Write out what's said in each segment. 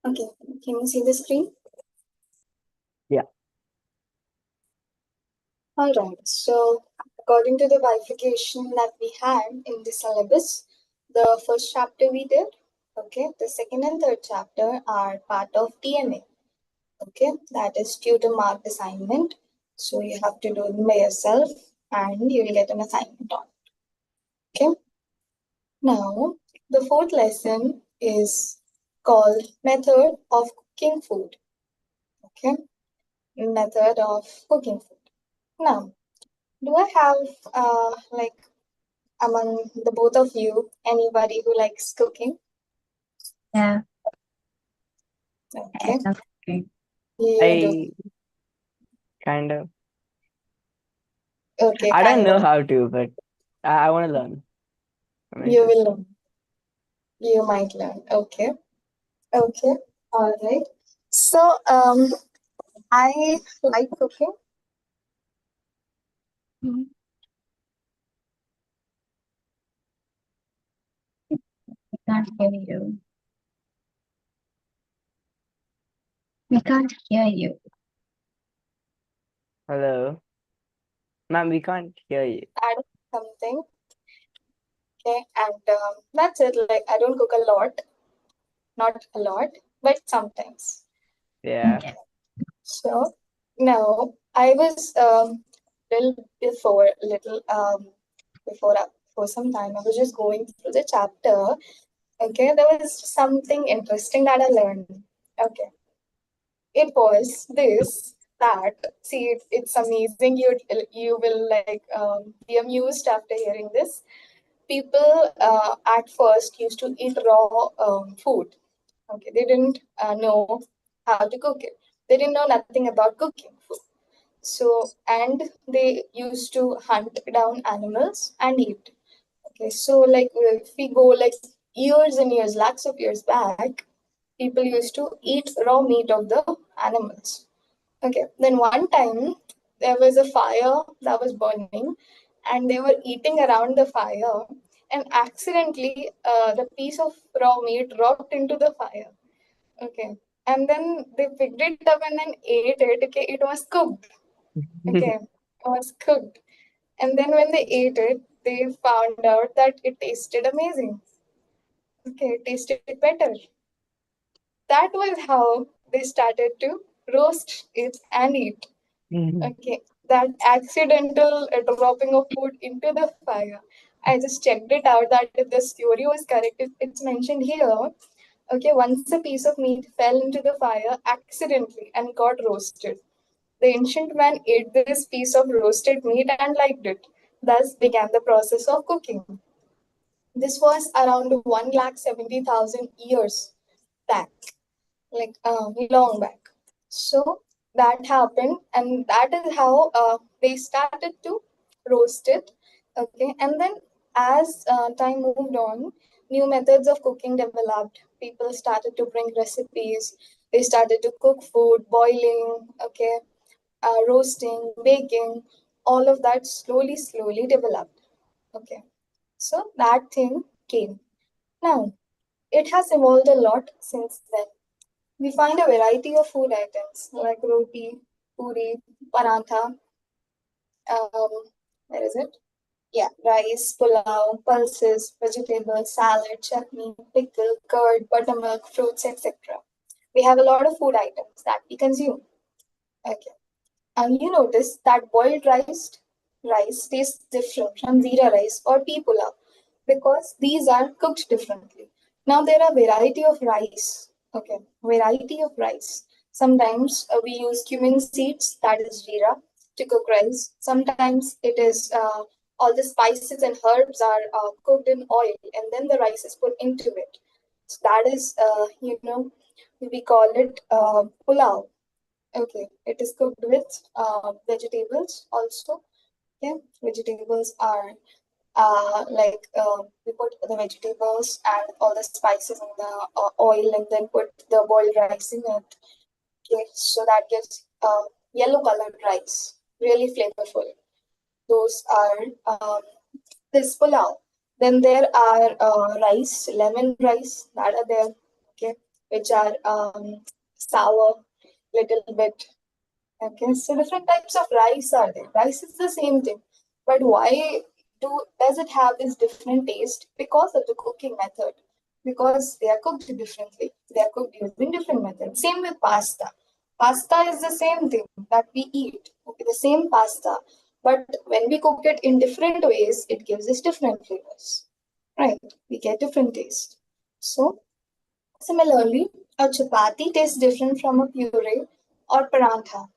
Okay, can you see the screen? Yeah. All right, so according to the bifurcation that we had in the syllabus, the first chapter we did, okay, the second and third chapter are part of DNA, okay, that is tutor marked assignment. So you have to do them by yourself and you will get an assignment on it, okay. Now, the fourth lesson is called method of cooking food, okay, method of cooking food. Now, do I have like among the both of you anybody who likes cooking? Yeah. Okay. Okay. You do. I kind of. Okay, I don't kind know of. how to, but I want to learn. I'm You will interested. learn. You might learn. Okay. Okay. All right. So I like cooking. We can't hear you. We can't hear you. Hello, ma'am. We can't hear you. Add something. Okay, and that's it. Like I don't cook a lot, not a lot, but sometimes. Yeah. Okay. So now I was before some time I was just going through the chapter. Okay, there was something interesting that I learned. Okay, it was this that see it's amazing. You will like be amused after hearing this. People at first used to eat raw food. Okay, they didn't know how to cook it. They didn't know nothing about cooking food. So, and they used to hunt down animals and eat. Okay, so like if we go like years and years, lakhs of years back, people used to eat raw meat of the animals. Okay, then one time there was a fire that was burning, and they were eating around the fire, and accidentally the piece of raw meat dropped into the fire. Okay, and then they picked it up and then ate it. Okay, it was cooked. Okay, it was cooked. And then when they ate it, they found out that it tasted amazing. Okay, it tasted better. That was how they started to roast it and eat. Okay, that accidental dropping of food into the fire. I just checked it out that if the theory was correct, it's mentioned here. Okay, once a piece of meat fell into the fire accidentally and got roasted. The ancient man ate this piece of roasted meat and liked it. Thus began the process of cooking. This was around 1,70,000 years back, like long back. So that happened, and that is how they started to roast it. Okay, and then as time moved on, new methods of cooking developed. People started to bring recipes. They started to cook food, boiling. Okay, roasting, baking, all of that slowly developed. Okay, so that thing came. Now, it has evolved a lot since then. We find a variety of food items like roti, puri, paratha, um, where is it? Yeah, rice, pulao, pulses, vegetables, salad, chutney, pickle, curd, buttermilk, fruits, etc. We have a lot of food items that we consume. Okay. And you notice that boiled rice tastes different from zira rice or pea pulao because these are cooked differently. Now there are variety of rice. Okay, variety of rice. Sometimes we use cumin seeds, that is jeera, to cook rice. Sometimes it is all the spices and herbs are cooked in oil, and then the rice is put into it. So that is, we call it pulao. Okay, it is cooked with vegetables also. Okay, vegetables are we put the vegetables and all the spices in the oil and then put the boiled rice in it. Okay, so that gives yellow colored rice, really flavorful. Those are this pulao. Then there are rice, lemon rice that are there. Okay, which are sour, little bit. Okay, so different types of rice are there. Rice is the same thing, but why does it have this different taste? Because of the cooking method. Because they are cooked differently. They are cooked using different methods. Same with pasta. Pasta is the same thing that we eat. Okay, the same pasta, but when we cook it in different ways, it gives us different flavors. Right? We get different taste. So similarly, a chapati tastes different from a puree or parantha.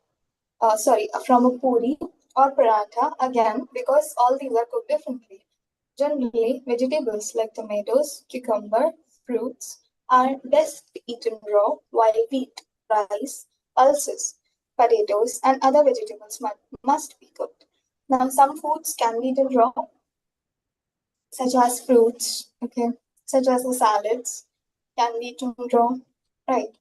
From a puri or paratha again because all these are cooked differently. Generally, vegetables like tomatoes, cucumber, fruits are best eaten raw, while wheat, rice, pulses, potatoes, and other vegetables must be cooked. Now, some foods can be eaten raw, such as fruits, okay, such as the salads, can be eaten raw, right?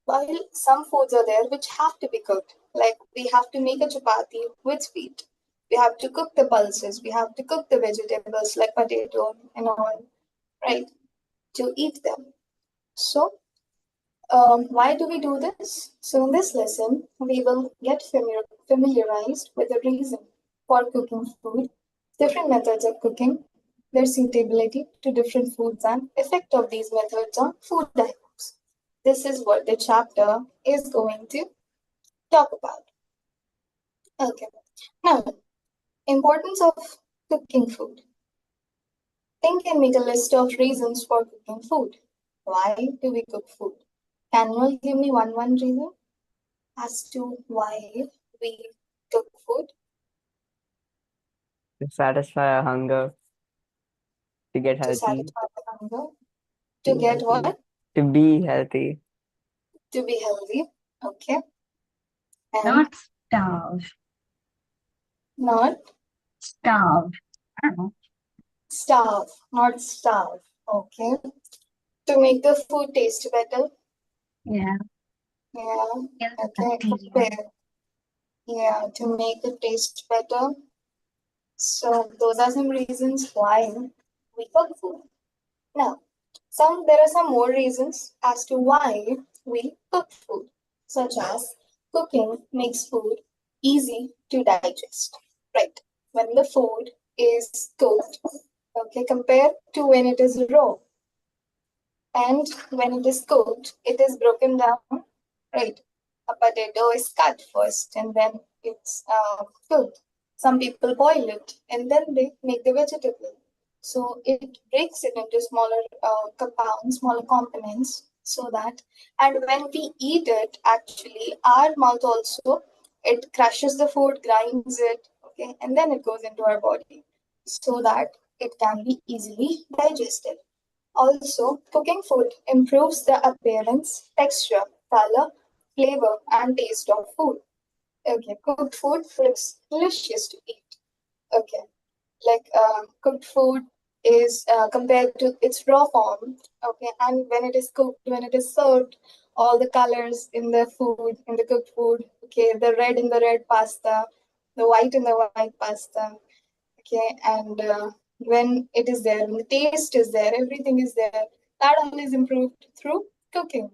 While some foods are there which have to be cooked, like we have to make a chapati with wheat. We have to cook the pulses. We have to cook the vegetables like potato and all, right, to eat them. So, why do we do this? So, in this lesson, we will get familiarized with the reason for cooking food, different methods of cooking, their suitability to different foods, and effect of these methods on food items. This is what the chapter is going to talk about. Okay. Now, importance of cooking food. Think and make a list of reasons for cooking food. Why do we cook food? Can you all give me one reason as to why we cook food? To satisfy our hunger, to get To healthy, satisfy the hunger. To get what? to be healthy. To be healthy. Okay. And Not starve. not Starve. I don't know. starve. Not starve. Okay. To make the food taste better. Yeah. Yeah. Kill the Okay. bacteria. Yeah, to make it taste better. So those are some reasons why we cook food. Now, there are some more reasons as to why we cook food, such as cooking makes food easy to digest. Right. When the food is cooked, okay, compared to when it is raw. And when it is cooked, it is broken down, right? A potato is cut first and then it's cooked. Some people boil it and then they make the vegetable. So it breaks it into smaller compounds, smaller components, so that, and when we eat it, actually, our mouth also, it crushes the food, grinds it, okay, and then it goes into our body so that it can be easily digested. Also, cooking food improves the appearance, texture, color, flavor, and taste of food. Okay, cooked food looks delicious to eat. Okay, like cooked food is compared to its raw form. Okay, and when it is cooked, when it is served, all the colors in the food, in the cooked food. Okay, the red in the red pasta, the white in the white pasta. Okay, and when it is there, when the taste is there, everything is there. That all is improved through cooking.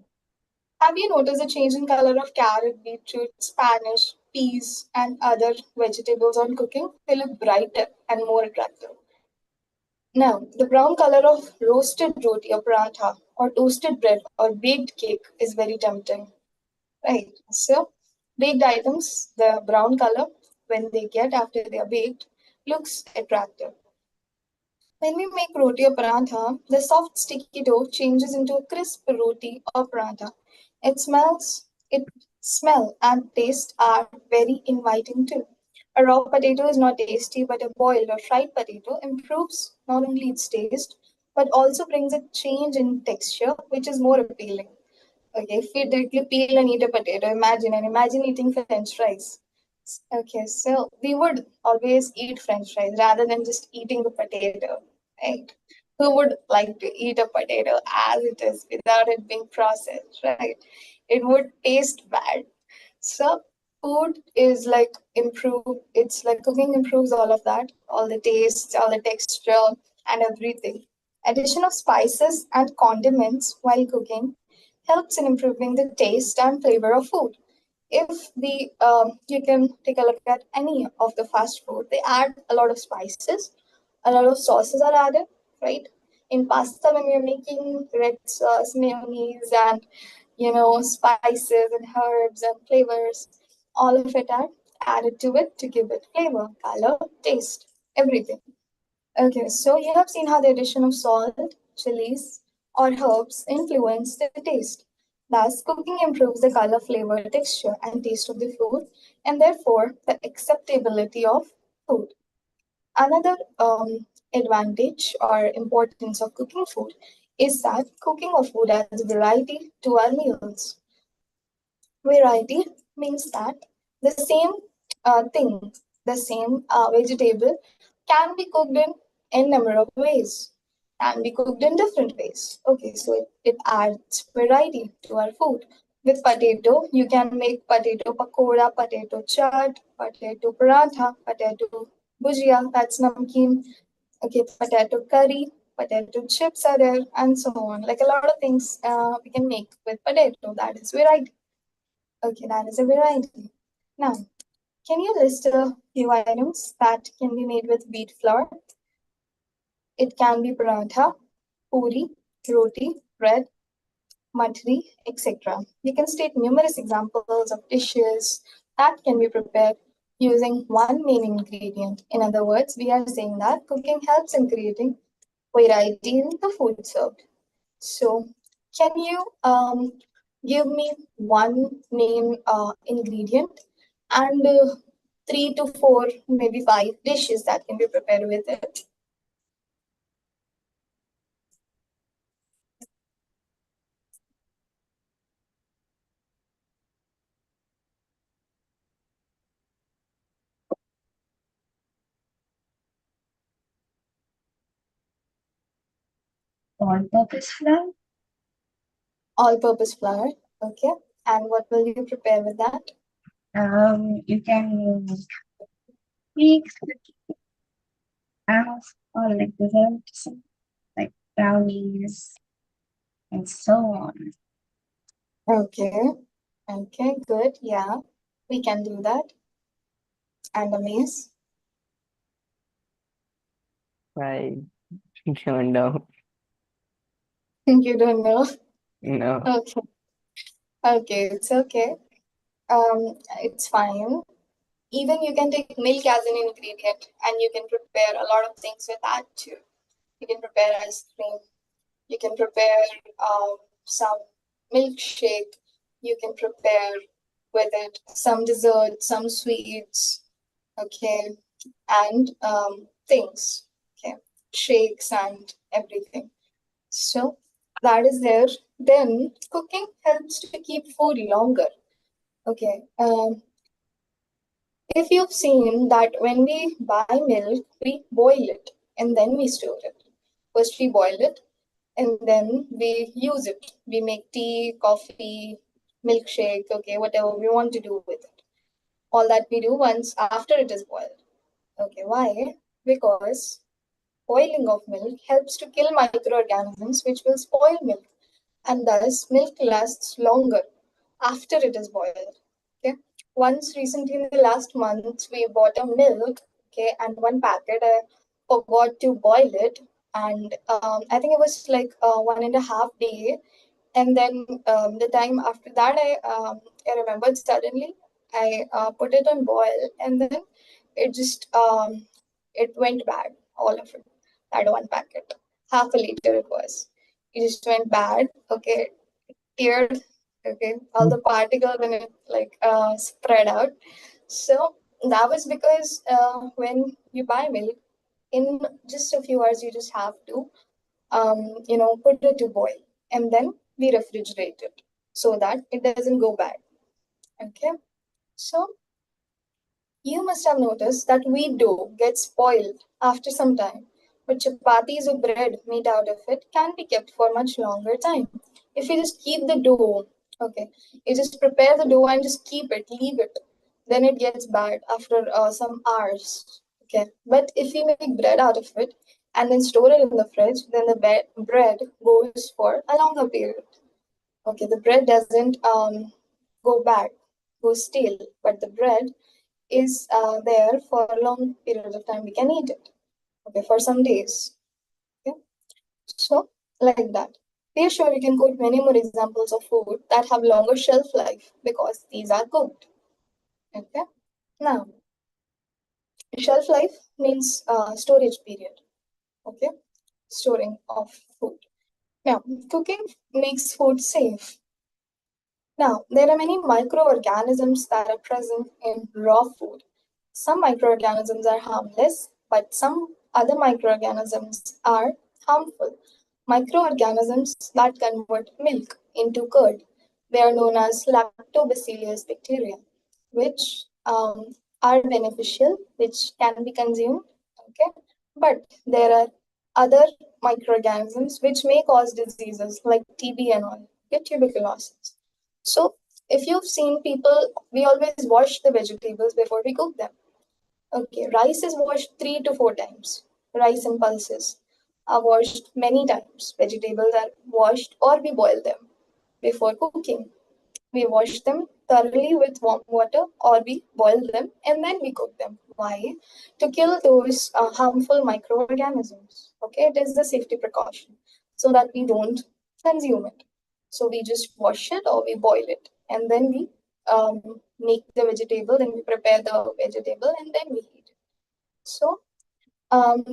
Have you noticed a change in color of carrot, beetroot, spanish, peas, and other vegetables on cooking? They look brighter and more attractive. Now, the brown color of roasted roti or paratha or toasted bread or baked cake is very tempting. Right. So, baked items, the brown color, when they get after they are baked, looks attractive. When we make roti or paratha, the soft sticky dough changes into a crisp roti or paratha. Its smell and taste are very inviting too. A raw potato is not tasty, but a boiled or fried potato improves not only its taste, but also brings a change in texture, which is more appealing. Okay, if we directly peel and eat a potato, imagine eating French fries. Okay, so we would always eat French fries rather than just eating the potato, right? Who would like to eat a potato as it is without it being processed, right? It would taste bad. So food is like it's like cooking improves all of that, all the taste, all the texture, and everything. Addition of spices and condiments while cooking helps in improving the taste and flavor of food. If we, you can take a look at any of the fast food, they add a lot of spices, a lot of sauces are added, right? In pasta, when we're making red sauce, mayonnaise, and spices and herbs and flavors, all of it are added to it to give it flavor, color, taste, everything. Okay, so you have seen how the addition of salt, chilies, or herbs influence the taste. Thus, cooking improves the color, flavor, texture, and taste of the food, and therefore the acceptability of food. Another advantage or importance of cooking food is that cooking of food adds variety to our meals. Variety means that the same thing, the same vegetable can be cooked in n number of ways, can be cooked in different ways. Okay, so it adds variety to our food. With potato, you can make potato pakoda, potato chaat, potato paratha, potato bhujia, that's namkeen. Okay, potato curry, potato chips are there, and so on. Like a lot of things we can make with potato. That is variety. Okay, that is a variety. Now, can you list a few items that can be made with wheat flour? It can be paratha, puri, roti, bread, matri, etc. You can state numerous examples of dishes that can be prepared using one main ingredient. In other words, we are saying that cooking helps in creating variety in the food served. So, can you give me one main ingredient and three to four, maybe five dishes that can be prepared with it? All-purpose flour. All-purpose flour. Okay. And what will you prepare with that? You can use cakes, or like desserts, like brownies, and so on. Okay. Okay, good. Yeah, we can do that. And amaze. I don't know. You don't know. No. Okay. Okay, it's okay. It's fine. Even you can take milk as an ingredient and you can prepare a lot of things with that too. You can prepare ice cream. You can prepare some milkshake. You can prepare with it some dessert, some sweets, okay, and things, okay, shakes and everything. So that is there. Then cooking helps to keep food longer. Okay. If you've seen that when we buy milk, we boil it and then we store it. First we boil it and then we use it. We make tea, coffee, milkshake, okay, whatever we want to do with it. All that we do once after it is boiled. Okay, why? Because boiling of milk helps to kill microorganisms which will spoil milk, and thus milk lasts longer after it is boiled. Okay. Once recently in the last month, we bought a milk, okay, and one packet I forgot to boil it, and I think it was like 1.5 day, and then the time after that I remembered suddenly. I put it on boil, and then it just it went bad, all of it, that one packet, half a liter it was. It just went bad. Okay, teared. Okay, all the particles and it like spread out. So that was because when you buy milk, in just a few hours you just have to put it to boil and then we refrigerate it so that it doesn't go bad. Okay, so you must have noticed that wheat dough gets spoiled after some time, but chapatis or bread made out of it can be kept for much longer time. If you just keep the dough, okay, you just prepare the dough and just keep it, leave it, then it gets bad after some hours. Okay, but if you make bread out of it, and then store it in the fridge, then the bread goes for a longer period. Okay, the bread doesn't go bad, go stale, but the bread is there for a long period of time. We can eat it, okay, for some days. Okay, so like that. We are sure you can quote many more examples of food that have longer shelf life because these are cooked. Okay, now shelf life means storage period. Okay, storing of food. Now, cooking makes food safe. Now, there are many microorganisms that are present in raw food. Some microorganisms are harmless, but some other microorganisms are harmful. Microorganisms that convert milk into curd. They are known as lactobacillus bacteria, which are beneficial, which can be consumed. Okay, but there are other microorganisms which may cause diseases like TB and all, okay, tuberculosis. So if you've seen people, we always wash the vegetables before we cook them. Okay, rice is washed 3 to 4 times. Rice and pulses are washed many times. Vegetables are washed or we boil them before cooking. We wash them thoroughly with warm water or we boil them and then we cook them. Why? To kill those harmful microorganisms. Okay, it is the safety precaution so that we don't consume it. So we just wash it or we boil it and then we make the vegetable, then we prepare the vegetable and then we eat it. So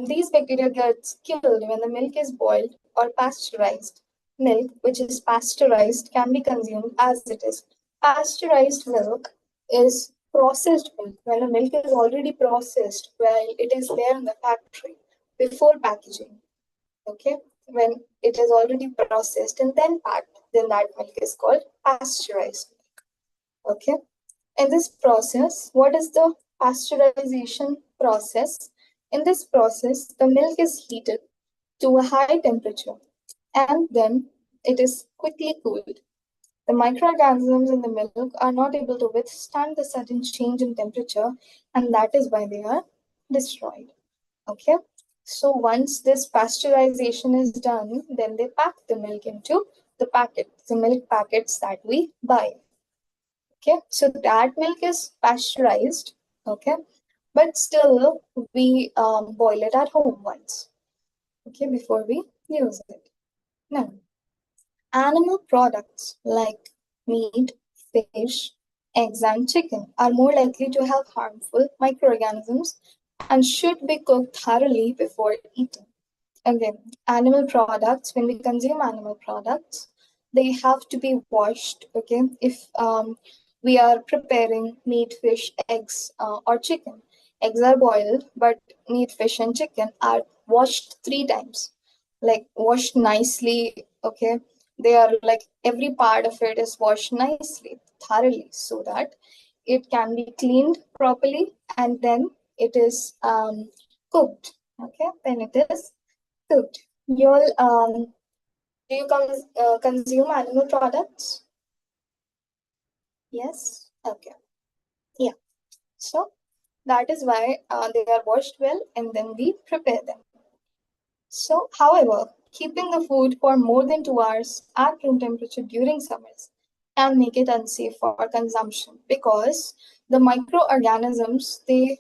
these bacteria gets killed when the milk is boiled or pasteurized. Milk, which is pasteurized, can be consumed as it is. Pasteurized milk is processed milk when the milk is already processed while it is there in the factory before packaging. Okay, when it is already processed and then packed, then that milk is called pasteurized milk. Okay, in this process, what is the pasteurization process? In this process, the milk is heated to a high temperature and then it is quickly cooled. The microorganisms in the milk are not able to withstand the sudden change in temperature, and that is why they are destroyed. Okay, so once this pasteurization is done, then they pack the milk into the milk packets that we buy. Okay, so that milk is pasteurized. Okay, but still we boil it at home once. Okay, before we use it. Now, animal products like meat, fish, eggs, and chicken are more likely to have harmful microorganisms and should be cooked thoroughly before eating. Again, animal products, when we consume animal products, they have to be washed. Okay, if we are preparing meat, fish, eggs, or chicken, eggs are boiled, but meat, fish, and chicken are washed 3 times, like washed nicely. Okay, they are like every part of it is washed nicely, thoroughly, so that it can be cleaned properly and then it is cooked. Okay, then it is good. You'll do you consume animal products? Yes. Okay. Yeah. So that is why they are washed well and then we prepare them. So, however, keeping the food for more than 2 hours at room temperature during summers can make it unsafe for consumption because the microorganisms they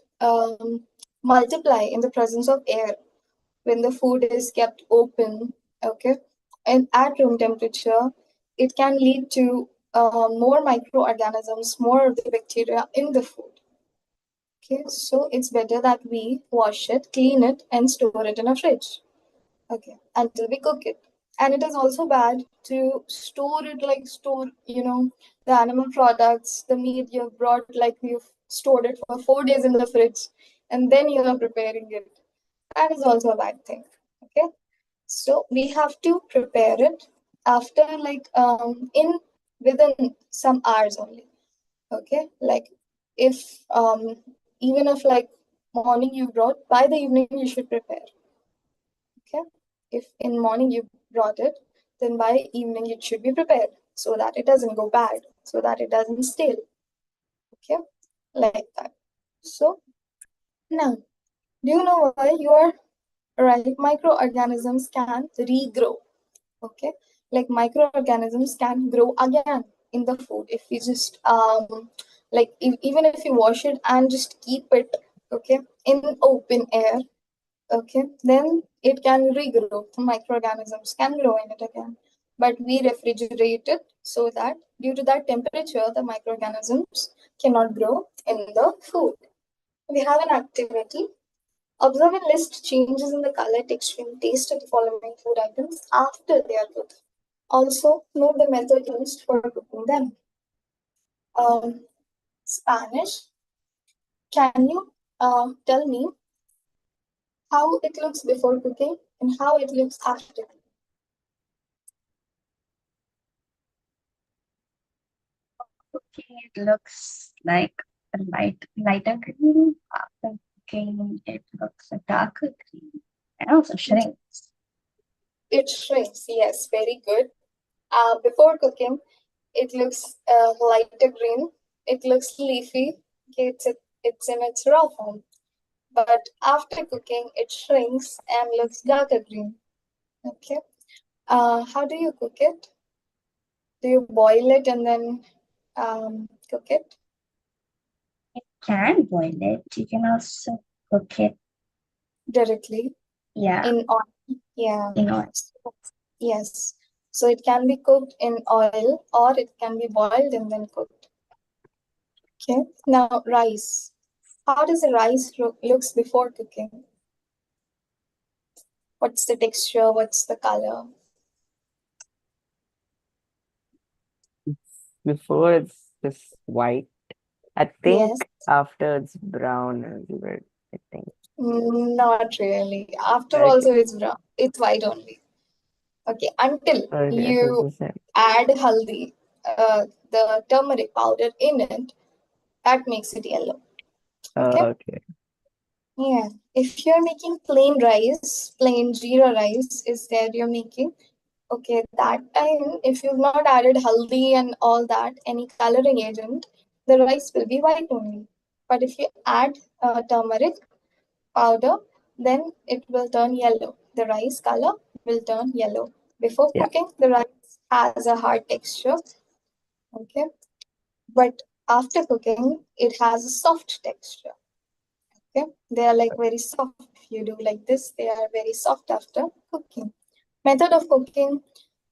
multiply in the presence of air when the food is kept open, okay, and at room temperature, it can lead to more microorganisms, more of the bacteria in the food. Okay, so it's better that we wash it, clean it, and store it in a fridge. Okay, until we cook it. And it is also bad to store it like the animal products, the meat you've brought, like you've stored it for 4 days in the fridge, and then you are preparing it. That is also a bad thing. Okay, so we have to prepare it after like in within some hours only. Okay, like if even if like morning you brought, by the evening you should prepare. Okay, if in morning you brought it, then by evening it should be prepared so that it doesn't go bad, so that it doesn't stale. Okay, like that. So now, do you know why you are right? Microorganisms can regrow. Okay, like microorganisms can grow again in the food if we just like even if you wash it and just keep it, okay, in open air, okay, then it can regrow. The microorganisms can grow in it again, but we refrigerate it so that due to that temperature the microorganisms cannot grow in the food. We have an activity. Observe and list changes in the color, texture, and taste of the following food items after they are cooked. Also, note the method used for cooking them. Spanish. Can you tell me how it looks before cooking and how it looks after? Cooking, it looks like a lighter green. After cooking, it looks a darker green. And also shrinks. It shrinks. Yes, very good. Before cooking, it looks lighter green. It looks leafy. Okay, it's in its raw form. But after cooking, it shrinks and looks darker green. Okay. How do you cook it? Do you boil it and then cook it? You can boil it. You can also cook it. Directly Yeah, in oil. Yeah. in oil. Yes. So it can be cooked in oil or it can be boiled and then cooked. Okay. Now rice. How does the rice looks before cooking? What's the texture? What's the color? Before it's just white. I Yes. think after it's brown a little bit, I think. Not really. After Okay. also it's brown. It's white only. Okay. Until Okay, so it's you the same. add haldi, the turmeric powder in it, that makes it yellow. Okay. Okay. Yeah. If you're making plain rice, plain jeera rice is there you're making. Okay, that time, if you've not added haldi and all that, any coloring agent, the rice will be white only. But if you add turmeric powder, then it will turn yellow. The rice color will turn yellow. Before Yeah. cooking, the rice has a hard texture. Okay, but after cooking, it has a soft texture. Okay, they are like very soft. If you do like this, they are very soft after cooking. Method of cooking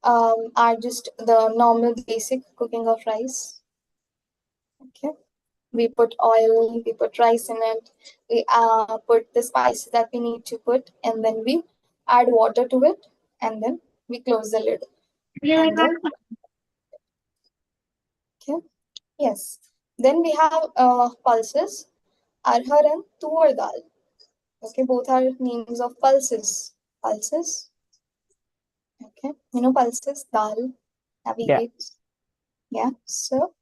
are just the normal basic cooking of rice. Okay, we put oil, we put rice in it, we put the spices that we need to put, and then we add water to it, and then we close the lid. And then, okay, yes. Then we have pulses, arhar and tur dal. Okay, both are names of pulses. Pulses, okay, pulses, dal, Yeah. navigates. Yeah, so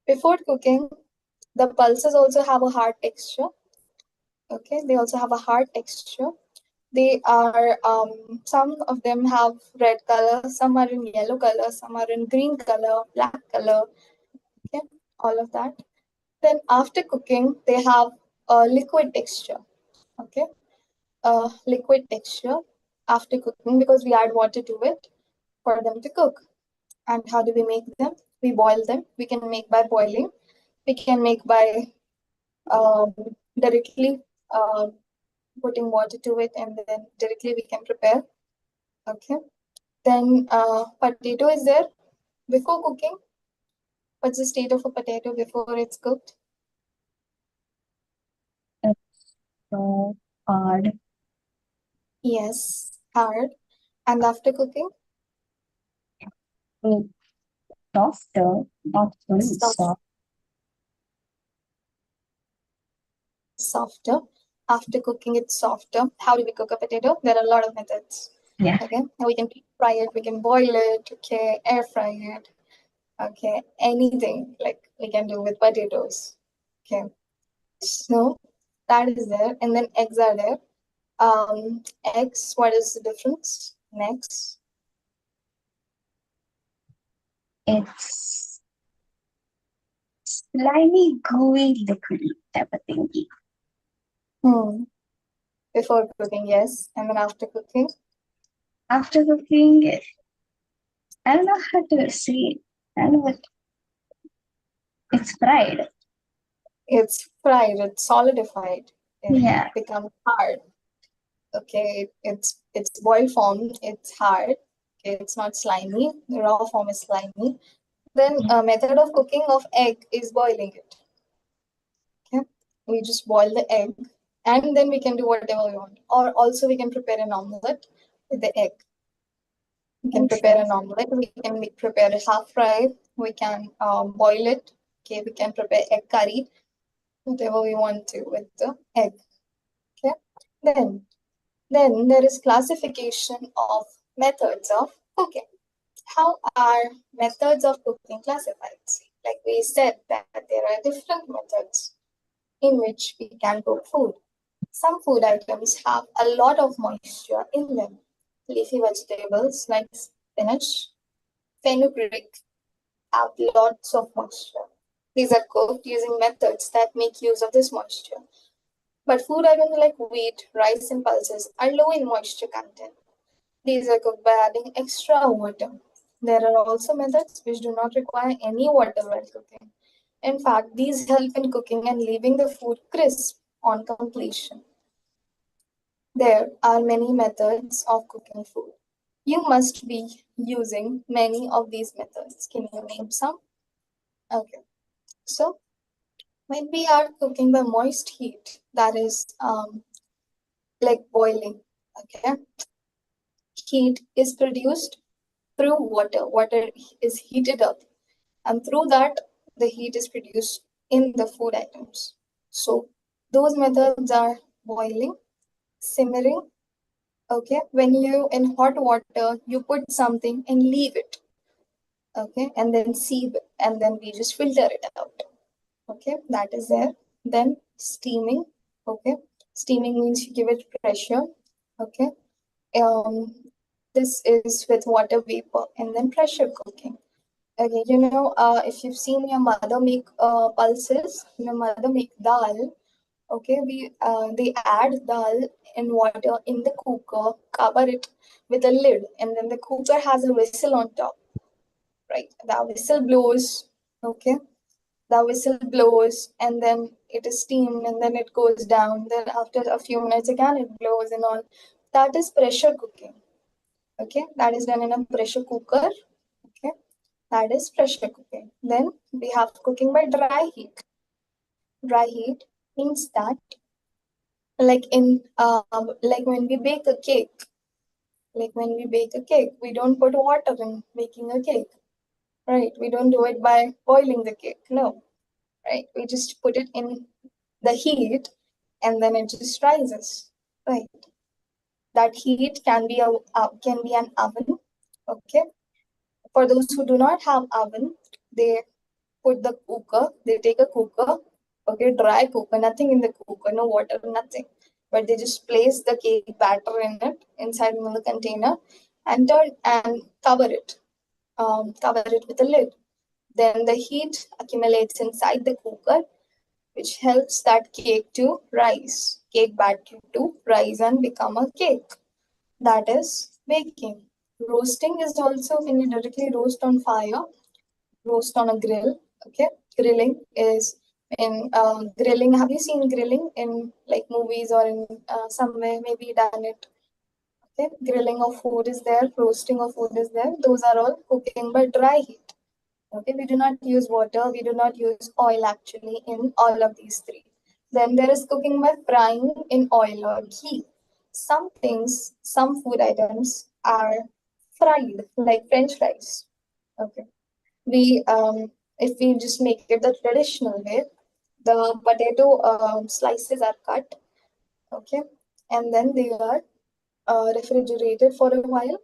before cooking, the pulses also have a hard texture. Okay, they also have a hard texture. They are some of them have red color, some are in yellow color, some are in green color, black color. Okay, all of that. Then after cooking, they have a liquid texture. Okay, a liquid texture after cooking because we add water to it for them to cook. And how do we make them? We boil them. We can make by boiling. We can make by um, directly putting water to it, and then directly we can prepare. Okay. Then potato is there before cooking. What's the state of a potato before it's cooked? It's so hard. Yes, hard. And after cooking, It's softer, not fully soft, soft. softer. After cooking, it's softer. How do we cook a potato? There are a lot of methods. Yeah. Okay. Now we can deep fry it, we can boil it, okay, air fry it, okay, anything like we can do with potatoes. Okay. So that is there. And then eggs are there. Eggs, what is the difference in eggs? It's slimy, gooey, liquidy type of thingy. Hmm. Before cooking, yes. And then after cooking, After cooking, I don't know how to say. I don't know what it's fried. it's fried, it's solidified, it Yeah. becomes hard. Okay, it's boiled form, it's hard. Okay, it's not slimy. The raw form is slimy. Then a method of cooking of egg is boiling it. Okay, we just boil the egg, and then we can do whatever we want. Or also we can prepare an omelette with the egg. We can prepare an omelette. We can prepare it half fried. We can boil it. Okay, we can prepare egg curry, whatever we want to with the egg. Okay, then then there is classification of methods of cooking. How are methods of cooking classified? Like we said that there are different methods in which we can cook food. Some food items have a lot of moisture in them. Leafy vegetables like spinach, fenugreek have lots of moisture. These are cooked using methods that make use of this moisture. But food items like wheat, rice, and pulses are low in moisture content. These are cooked by adding extra water. There are also methods which do not require any water while cooking. In fact, these help in cooking and leaving the food crisp on completion. There are many methods of cooking food. You must be using many of these methods. Can you name some? Okay. So, when we are cooking by moist heat, that is like boiling, okay? Heat is produced through water. Water is heated up, and through that, the heat is produced in the food items. So, those methods are boiling, simmering. Okay, when you in hot water, you put something and leave it. Okay, and then sieve it, and then we just filter it out. Okay, that is there. Then steaming. Okay, steaming means you give it pressure. Okay, um, this is with water vapor and then pressure cooking. Okay, if you've seen your mother make pulses, your mother make dal. Okay, they add dal in water in the cooker, cover it with a lid, and then the cooker has a whistle on top. Right, the whistle blows. Okay, the whistle blows, and then it is steamed, and then it goes down. Then after a few minutes again, it blows and all. That is pressure cooking. Okay, that is done in a pressure cooker. Okay, that is pressure cooking. Then we have cooking by dry heat. Dry heat means that like when we bake a cake, we don't put water in making a cake, right? We don't do it by boiling the cake, no, right? We just put it in the heat, and then it just rises, right? That heat can be an oven. Okay, for those who do not have oven, they they take a cooker, okay, dry cooker, nothing in the cooker, no water, nothing. But they just place the cake batter in it, inside the container, and cover it with a lid. Then the heat accumulates inside the cooker, which helps that cake batter to rise and become a cake. That is baking. Roasting is also when you directly roast on fire, roast on a grill. Okay, grilling is in grilling. Have you seen grilling in like movies or in somewhere? Maybe done it. Okay, grilling of food is there, roasting of food is there. Those are all cooking by dry heat. Okay, we do not use water, we do not use oil actually in all of these three. Then there is cooking by frying in oil or ghee. Some food items are fried, like French fries. Okay, we if we just make it the traditional way, the potato slices are cut. Okay, and then they are refrigerated for a while.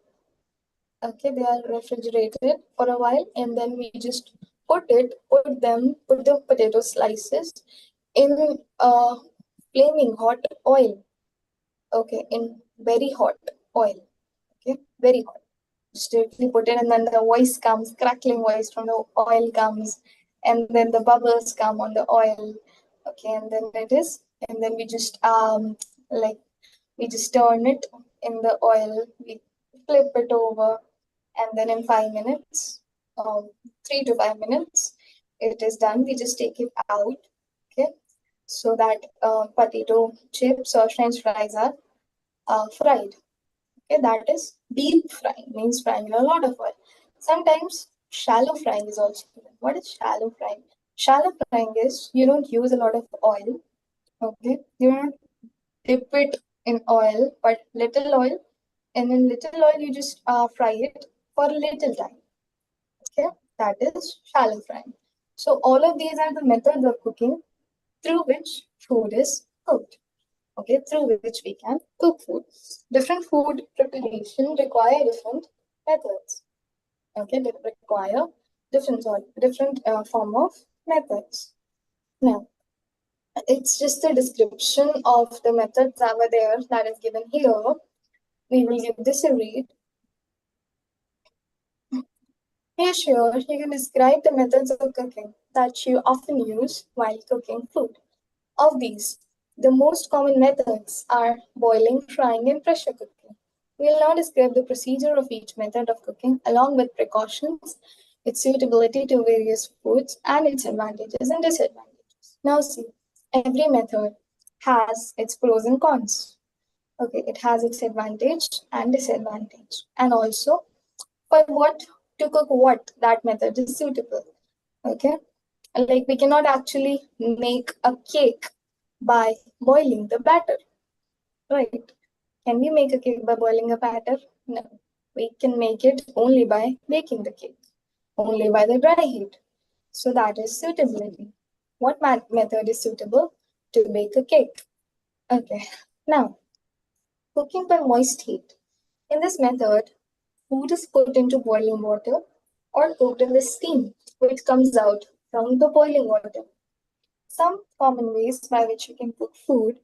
Okay, they are refrigerated for a while, and then we just put the potato slices in flaming hot oil. Okay, in very hot oil. Okay, very hot. Just directly put it, and then the voice comes, crackling voice from the oil comes, and then the bubbles come on the oil. Okay, and then we just like We just turn it in the oil, we flip it over, and then in 5 minutes, 3 to 5 minutes, it is done. We just take it out, okay? So that potato chips or French fries are fried. Okay, that is deep frying, means frying in a lot of oil. Sometimes shallow frying is also done. What is shallow frying? Shallow frying is you don't use a lot of oil. Okay, you don't dip it in oil, but little oil, and in little oil you just fry it for a little time. Okay, that is shallow frying. So all of these are the methods of cooking through which food is cooked. Okay, through which we can cook food. Different food preparation require different methods. Okay, they require different form of methods. Now, it's just a description of the methods that were there that is given here. We will give this a read. Here, sure, you can describe the methods of cooking that you often use while cooking food. Of these, the most common methods are boiling, frying, and pressure cooking. We will now describe the procedure of each method of cooking along with precautions, its suitability to various foods, and its advantages and disadvantages. Now, see, every method has its pros and cons. Okay, it has its advantage and disadvantage, and also for what to cook what that method is suitable. Okay, like we cannot actually make a cake by boiling the batter, right? Can we make a cake by boiling a batter? No. We can make it only by baking the cake, only by the dry heat. So that is suitability. What method is suitable to bake a cake? Okay. Now, cooking by moist heat. In this method, food is put into boiling water or cooked in the steam, which comes out from the boiling water. Some common ways by which you can cook food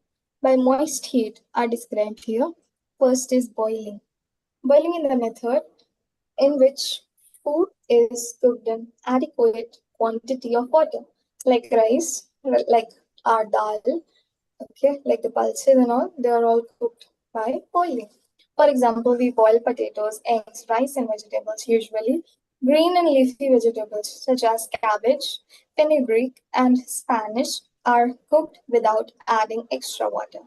by moist heat are described here. First is boiling. Boiling is the method in which food is cooked in adequate quantity of water, like rice, like our dal, okay, like the pulses and all, they are all cooked by boiling. For example, we boil potatoes, eggs, rice, and vegetables, usually green and leafy vegetables such as cabbage, fenugreek, and Spanish are cooked without adding extra water.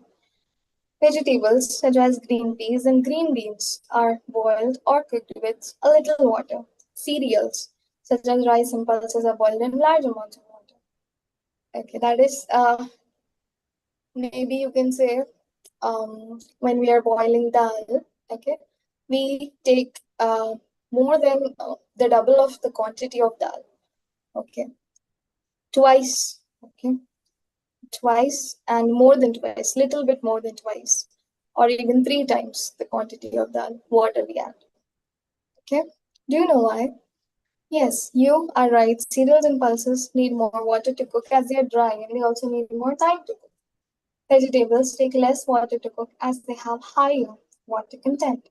Vegetables such as green peas and green beans are boiled or cooked with a little water. Cereals such as rice and pulses are boiled in large amounts of water. Okay, that is maybe you can say when we are boiling dal, okay, we take more than the double of the quantity of dal, okay, twice, okay, twice and more than twice, little bit more than twice, or even 3 times the quantity of dal water we add, okay. Do you know why? Yes, you are right. Cereals and pulses need more water to cook as they are dry, and they also need more time to cook. Vegetables take less water to cook as they have higher water content.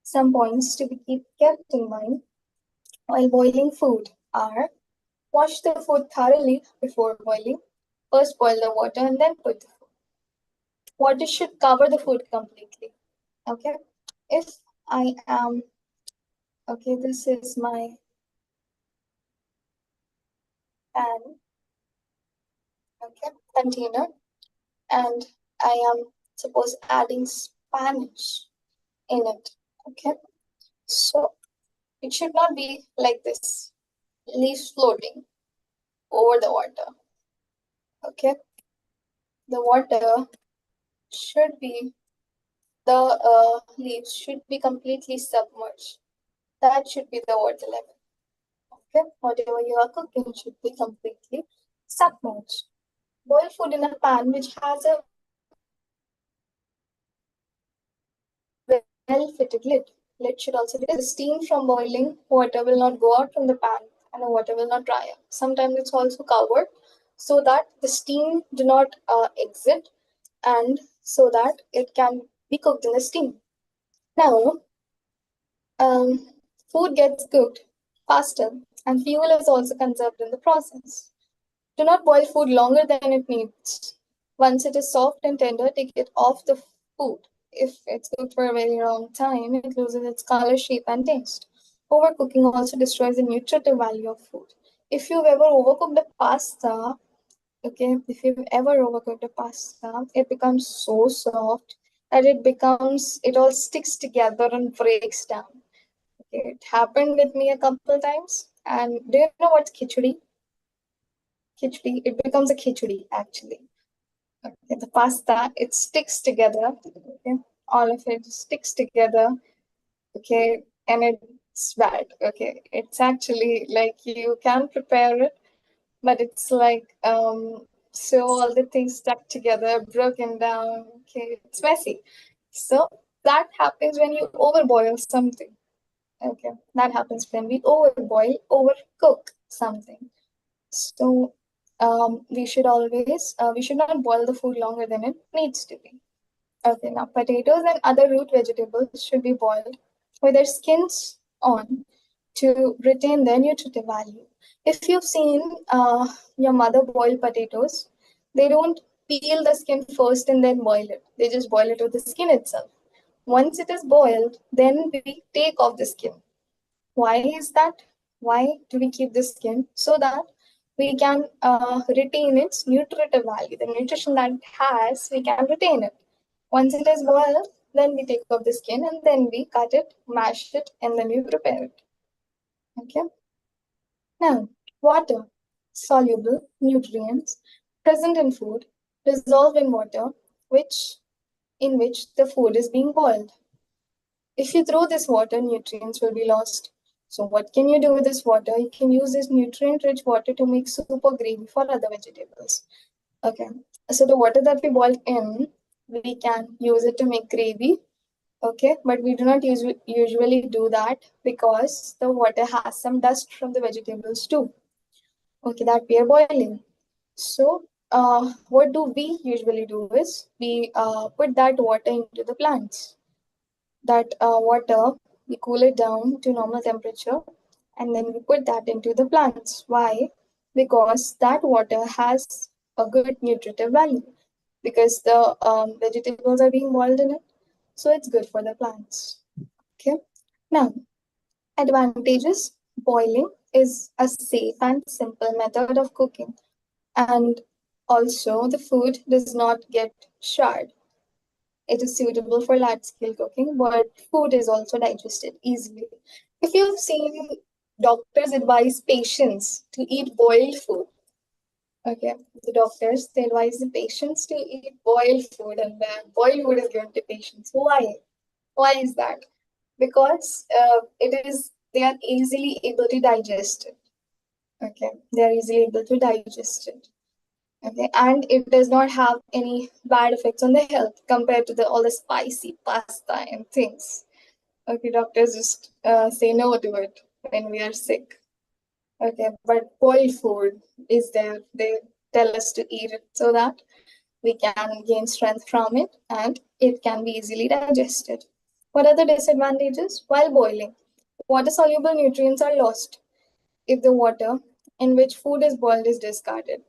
Some points to be kept in mind while boiling food are: wash the food thoroughly before boiling. First boil the water and then put the food. Water should cover the food completely. Okay. If I am, okay, this is my pan, okay, container, and I am suppose adding Spanish in it. Okay. So it should not be like this, leaves floating over the water. Okay. The water should be, the leaves should be completely submerged. That should be the water level. Okay. Whatever you are cooking should be completely submerged. Boil food in a pan which has a well-fitted lid. Lid should also be. The steam from boiling water will not go out from the pan and the water will not dry up. Sometimes it's also covered so that the steam do not exit and so that it can be cooked in the steam. Now, food gets cooked faster and fuel is also conserved in the process. Do not boil food longer than it needs. Once it is soft and tender, take it off the food. if it's cooked for a very long time, it loses its color, shape, and taste. Overcooking also destroys the nutritive value of food. If you've ever overcooked a pasta, okay, if you've ever overcooked a pasta, it becomes so soft that it all sticks together and breaks down. Okay, it happened with me a couple times. And do you know what's khichdi? Khichdi, it becomes a khichdi actually. Okay, the pasta, it sticks together. Okay, all of it sticks together. Okay, and it's bad. Okay, it's actually like you can prepare it, but it's like so all the things stuck together, broken down. Okay, it's messy. So that happens when you overboil something. Okay, that happens when we overboil, overcook something. So we should not boil the food longer than it needs to be. Okay, now potatoes and other root vegetables should be boiled with their skins on to retain their nutritive value. If you've seen your mother boil potatoes, they don't peel the skin first and then boil it. They just boil it with the skin itself. Once it is boiled, then we take off the skin. Why is that? Why do we keep the skin? So that we can retain its nutritive value. The nutrition that it has, we can retain it. Once it is boiled, then we take off the skin and then we cut it, mash it, and then we prepare it. Okay. Now, water, soluble nutrients present in food, dissolve in water, in which the food is being boiled. If you throw this water, nutrients will be lost. So what can you do with this water? You can use this nutrient-rich water to make soup or gravy for other vegetables. Okay. So the water that we boiled in, we can use it to make gravy. Okay, but we do not usually do that because the water has some dust from the vegetables too. Okay, that we are boiling. So what do we usually do is we put that water into the plants. That water, we cool it down to normal temperature and then we put that into the plants. Why? Because that water has a good nutritive value because the vegetables are being boiled in it. So it's good for the plants. Okay. Now, advantages. Boiling is a safe and simple method of cooking. And also, the food does not get charred. It is suitable for large scale cooking, but food is also digested easily. If you've seen doctors advise patients to eat boiled food, okay, the doctors they advise the patients to eat boiled food, and then boiled food is given to patients. Why? Why is that? Because they are easily able to digest it. Okay, they are easily able to digest it. Okay, and it does not have any bad effects on the health compared to all the spicy pasta and things. Okay, doctors just say no to it when we are sick. Okay, but boiled food is there. They tell us to eat it so that we can gain strength from it and it can be easily digested. What are the disadvantages? While boiling, water soluble nutrients are lost if the water in which food is boiled is discarded.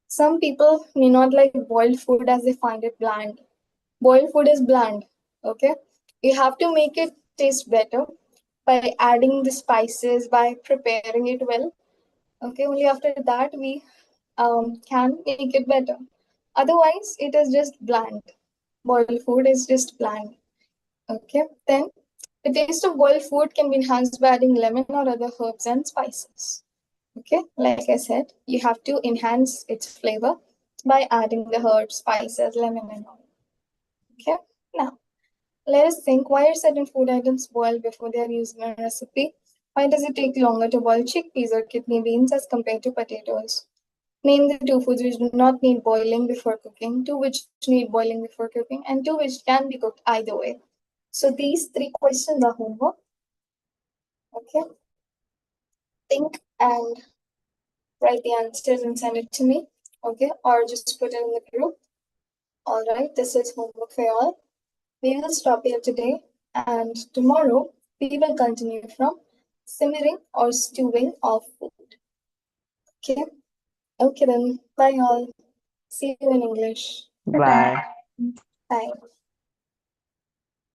Some people may not like boiled food as they find it bland. Boiled food is bland, okay? You have to make it taste better by adding the spices, by preparing it well. Okay, only after that we can make it better. Otherwise, it is just bland. Boiled food is just bland. Okay, then the taste of boiled food can be enhanced by adding lemon or other herbs and spices. Okay, like I said, you have to enhance its flavor by adding the herbs, spices, lemon, and all. Okay, now let us think, why are certain food items boiled before they are used in a recipe? Why does it take longer to boil chickpeas or kidney beans as compared to potatoes? Name the two foods which do not need boiling before cooking, two which need boiling before cooking, and two which can be cooked either way. So these three questions are homework. Okay, think and write the answers and send it to me. Okay, or just put it in the group. All right, this is homework for y'all. We will stop here today, and tomorrow we will continue from simmering or stewing of food. Okay, okay then. Bye, all. See you in English. Bye. Bye. Bye.